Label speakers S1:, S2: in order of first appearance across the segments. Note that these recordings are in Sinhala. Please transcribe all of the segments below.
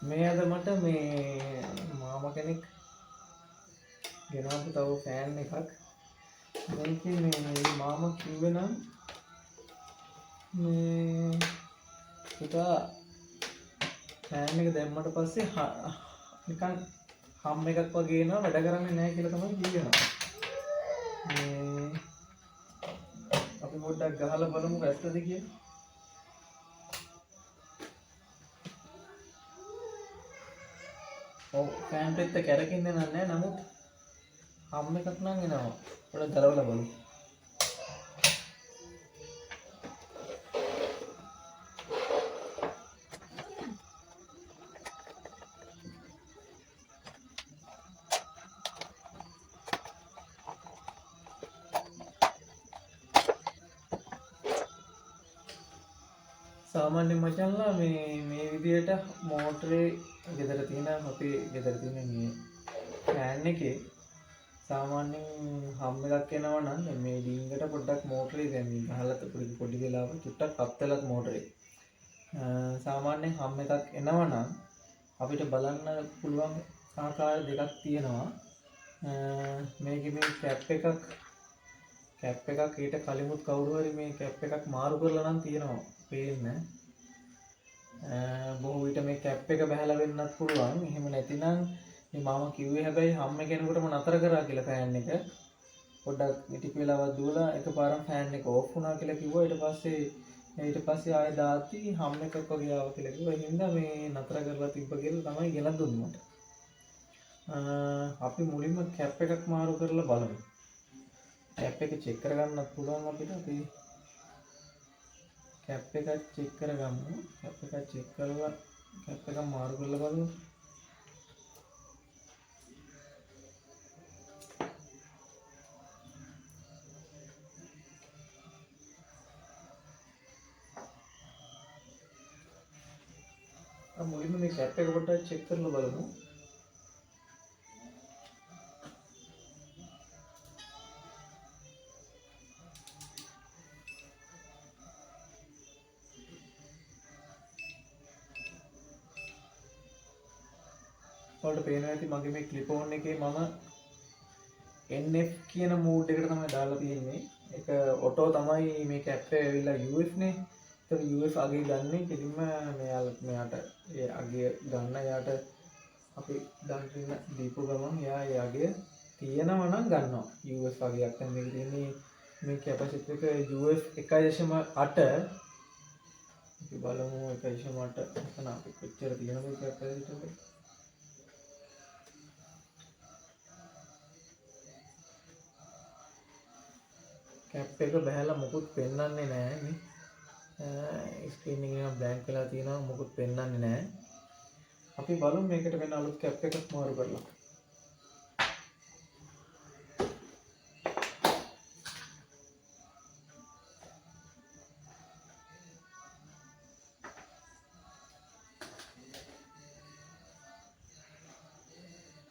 S1: මේ අද මට මේ මාමා කෙනෙක් ගෙනාපු තව ෆෑන් එකක්. මේකේ මේ මාමා කිව්වේ නම් මේ පුතා ෆෑන් එක දැම්මට පස්සේ නිකන් හම් එකක් වගේ එනවා වැඩ කරන්නේ නැහැ කියලා තමයි කියනවා. මේ අපි පොඩ්ඩක් ගහලා බලමු ඇත්තද කියලා. ඔව් ෆෑන් පෙත්ත කැරකෙන්නේ නැහැ නමුත් හම් එකක් නම් එනවා. පොඩ්ඩක් ගලවලා බලමු. සාමාන්‍යයෙන් මචංලා මේ විදිහට මෝටරේ ගෙදර තියෙන අපේ ගෙදර තියෙන මේ ෆෑන් එකේ සාමාන්‍යයෙන් හම් එකක් එනවා නම් මේ ඩිංගට පොඩ්ඩක් මෝටරේ දැන් මේ ගහලා පොඩි වෙලාවක චුට්ටක් අත් වෙලත් මෝටරේ සාමාන්‍යයෙන් හම් එකක් එනවා නම් අපිට බලන්න පුළුවන් ආකාර දෙකක් තියෙනවා. මේකේ මේ කැප් එකක් ඊට කලිමුත් කවුරු හරි මේ කැප් එකක් මාරු කරලා නම් තියෙනවා පේන්නේ. බොහෝ විට මේ කැප් එක බහලා වෙන්නත් පුළුවන්. එහෙම නැතිනම් මේ මාමා කිව්වේ හැබැයි හැම කෙනෙකුටම නතර කරා කියලා ෆෑන් එක. පොඩ්ඩක් ටික වෙලාවක් දුවලා එකපාරම ෆෑන් එක ඕෆ් වුණා කියලා කිව්වා. ඊට පස්සේ ආයෙ දාති හැම එකක් වගේ ආවා කියලා කිව්වා. ඒ හින්දා මේ නතර කරලා තිබ්බ කියලා තමයි ගෙනත් දුන්නේ මට. අපි මුලින්ම කැප් එකක් මාරු කරලා බලමු. කැප් එක චෙක් කරගන්නත් පුළුවන් අපිට. අපි කැප් එක චෙක් කරගමු. කැප් එක චෙක් කරලා කැප් එක මාරු කරලා බලමු. මුලින්ම මේ කැප් එක පොඩ්ඩක් චෙක් කරලා බලමු. ඔයාලට පේනවා ඇති මගේ මේ ක්ලිප් ඔන් එකේ මම NF කියන මෝඩ් එකට තමයි දාලා තියෙන්නේ. ඒක ඔටෝ තමයි මේ කැප් එක ඇවිල්ලා UF නේ. ඒක UF අගේ ගන්නේ කෙලින්ම මෙයාට ඒ අගේ ගන්න යාට අපි දන්රින දීපු ගමන් එයා ඒ අගේ තියෙනවා නම් ගන්නවා. UF අගයක් දැන් මේක තියෙන්නේ මේ කැපැසිටර් එක UF 1.8 අපි බලමු 1.8 එතන අපි කොච්චර තියෙනවද කැපැසිටර් එක. කැප් එක බහැලා මොකුත් පෙන්වන්නේ නැහැ මේ ස්ක්‍රීන් එකේ නම් බ්ලැන්ක් වෙලා තියෙනවා මොකුත් පෙන්වන්නේ නැහැ. අපි බලමු මේකට වෙන අලුත් කැප් එකක් මාරු කරලා.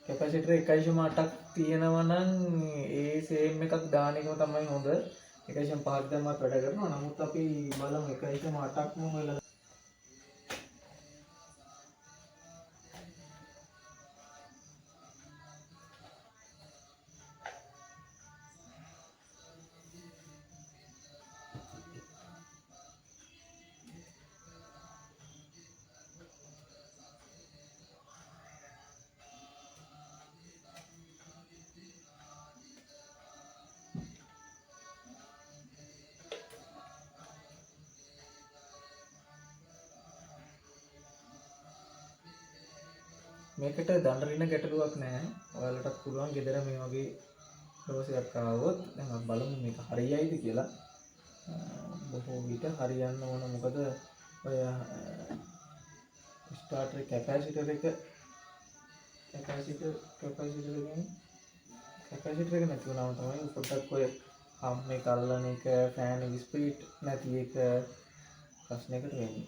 S1: කැපැසිටර් 1.8ක් තියෙනවා නම් ඒ සේම් එකක් දාන එකම තමයි හොඳ. 1.5ක් දැම්මත් වැඩ කරනවා. නමුත් අපි බලමු 1.8ක්ම හොයලා මේකට දඬරින ගැටලුවක් නැහැ. ඔයාලටත් පුළුවන් ගෙදර මේ වගේ දෝෂයක් ආවොත් දැන් අපි බලමු මේක හරියයිද කියලා. බොහෝ විට හරියන්න ඕන මොකද ඔය ස්ටාර්ටර් කැපැසිටර් එක නැති වුණාම තමයි පොඩ්ඩක් ඔය හම් එක අල්ලන එක ෆෑන් එක ස්පීඩ් නැති එක ප්‍රශ්නයකට වෙන්නේ.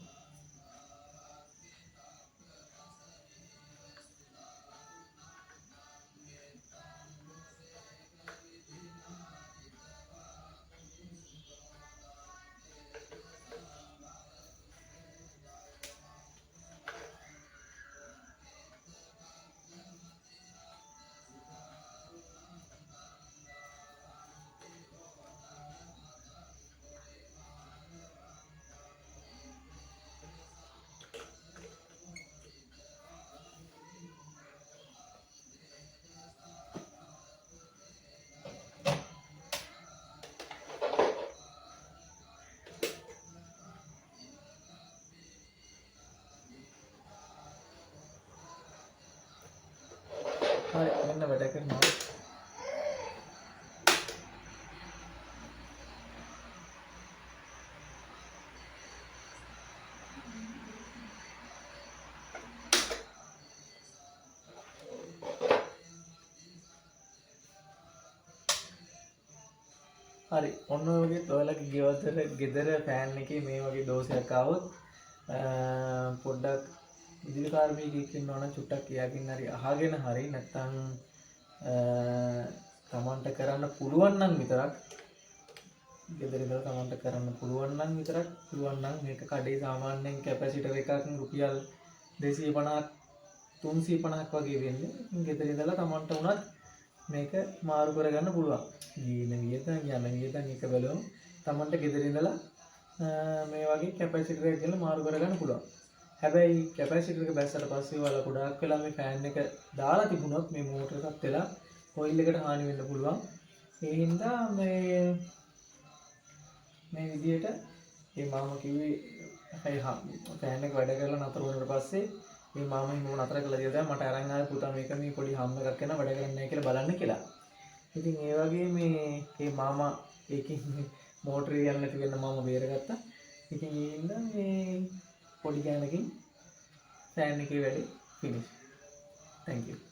S1: හරි මෙන්න වැඩ කරනවා. හරි ඔන්න ඔය වගේ ඔයාලගේ ගෙදර ෆෑන් එකේ මේ වගේ දෝෂයක් ආවොත් පොඩ්ඩක් විදුලි කාර්මිකයෙක් ඉන්නවා නම් චුට්ටක් එයාගෙන් හරි අහගෙන හරි නැත්නම් තමන්ට කරන්න පුළුවන් නම් විතරක් ගෙදර ඉඳලා තමන්ට කරන්න පුළුවන් නම් විතරක් පුළුවන් නම් මේක කඩේ සාමාන්‍යයෙන් කැපැසිටර් එකක් රුපියල් 250ක් 350ක් වගේ වෙන්නේ. ගෙදර ඉඳලා තමන්ට උනත් මේක මාරු කරගන්න පුළුවන්. ගියන වියදම් යන වියදම් එක බලමු. තමන්ට ගෙදර ඉඳලා මේ වගේ කැපැසිටර් එකක් ගෙනලා මාරු කරගන්න පුළුවන්. හැබැයි කැපැසිටර් එක බැස්සට පස්සේ ඔයාලා ගොඩාක් වෙලා මේ ෆෑන් එක දාලා තිබුණොත් මේ මෝටර එකත් වෙලා කොයිල් එකට හානි වෙන්න පුළුවන්. ඒ හින්දා මේ විදියට මේ මාම කිව්වේ ෆෑන් එක වැඩ කරලා නතර වුණාට පස්සේ මේ මාම හිම නතර කළා කියලා මට අරන් ආවේ පුතා මේක මේ පොඩි හම් එකක් කරන වැඩ කරන්නේ නැහැ කියලා බලන්න කියලා. ඉතින් ඒ වගේ මේ මාමා ඒකෙන් මෝටරේ යන්න නැති වෙන මාම බේරගත්තා. ඉතින් ඒ හින්දා මේ පොඩි ගෑනකින් ෆෑන් එකේ වැඩේ ෆිනිෂ්. Thank you.